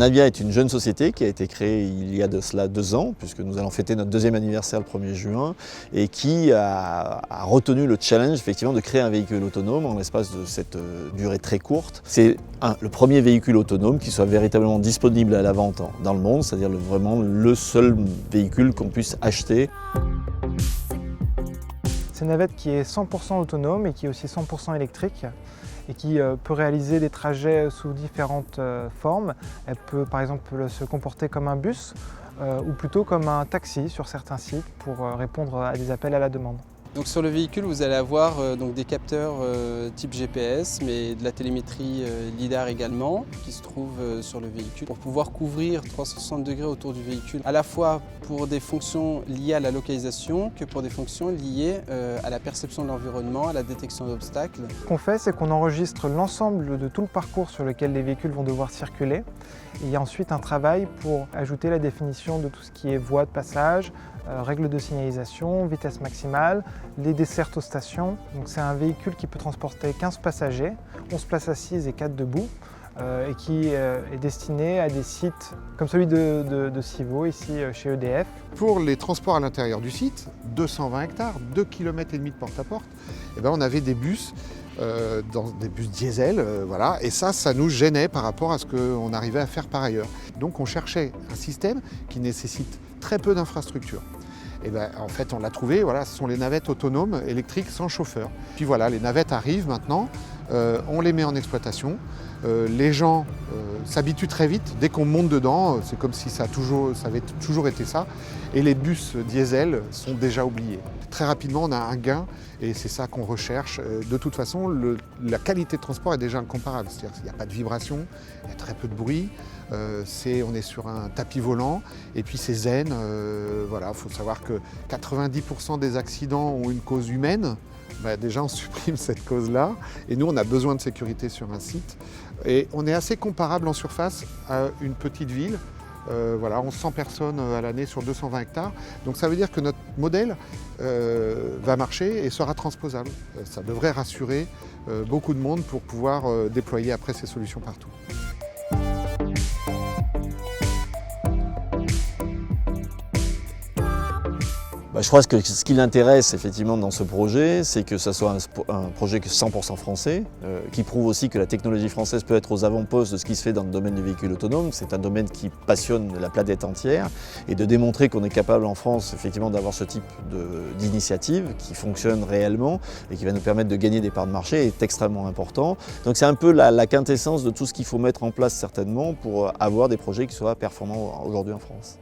Navia est une jeune société qui a été créée il y a de cela 2 ans, puisque nous allons fêter notre 2e anniversaire le 1er juin, et qui a retenu le challenge effectivement de créer un véhicule autonome en l'espace de cette durée très courte. C'est le premier véhicule autonome qui soit véritablement disponible à la vente dans le monde, c'est-à-dire vraiment le seul véhicule qu'on puisse acheter. C'est une navette qui est 100% autonome et qui est aussi 100% électrique et qui peut réaliser des trajets sous différentes formes. Elle peut par exemple se comporter comme un bus ou plutôt comme un taxi sur certains sites pour répondre à des appels à la demande. Donc sur le véhicule, vous allez avoir donc des capteurs type GPS, mais de la télémétrie LiDAR également, qui se trouve sur le véhicule, pour pouvoir couvrir 360 degrés autour du véhicule, à la fois pour des fonctions liées à la localisation que pour des fonctions liées à la perception de l'environnement, à la détection d'obstacles. Ce qu'on fait, c'est qu'on enregistre l'ensemble de tout le parcours sur lequel les véhicules vont devoir circuler. Et il y a ensuite un travail pour ajouter la définition de tout ce qui est voie de passage, règles de signalisation, vitesse maximale, les dessertes aux stations. C'est un véhicule qui peut transporter 15 passagers, 11 places assises et 4 debout, et qui est destiné à des sites comme celui de Civaux, ici chez EDF. Pour les transports à l'intérieur du site, 220 hectares, 2,5 km de porte-à-porte, on avait des bus, dans des bus diesel, voilà, et ça nous gênait par rapport à ce qu'on arrivait à faire par ailleurs. Donc on cherchait un système qui nécessite très peu d'infrastructures. Et en fait on l'a trouvé, voilà, ce sont les navettes autonomes électriques sans chauffeur. Puis voilà, les navettes arrivent maintenant, on les met en exploitation, les gens s'habituent très vite, dès qu'on monte dedans, c'est comme si ça avait toujours été ça, et les bus diesel sont déjà oubliés. Très rapidement on a un gain et c'est ça qu'on recherche. De toute façon, la qualité de transport est déjà incomparable, c'est-à-dire qu'il n'y a pas de vibration, il y a très peu de bruit, on est sur un tapis volant et puis c'est zen. Voilà, faut savoir que 90% des accidents ont une cause humaine. Déjà on supprime cette cause-là et nous on a besoin de sécurité sur un site et on est assez comparable en surface à une petite ville. Voilà, 1100 personnes à l'année sur 220 hectares. Donc ça veut dire que notre modèle va marcher et sera transposable. Ça devrait rassurer beaucoup de monde pour pouvoir déployer après ces solutions partout. Je crois que ce qui l'intéresse effectivement dans ce projet, c'est que ce soit un projet 100% français, qui prouve aussi que la technologie française peut être aux avant-postes de ce qui se fait dans le domaine du véhicule autonome. C'est un domaine qui passionne la planète entière et de démontrer qu'on est capable en France effectivement d'avoir ce type d'initiative qui fonctionne réellement et qui va nous permettre de gagner des parts de marché est extrêmement important. Donc c'est un peu la quintessence de tout ce qu'il faut mettre en place certainement pour avoir des projets qui soient performants aujourd'hui en France.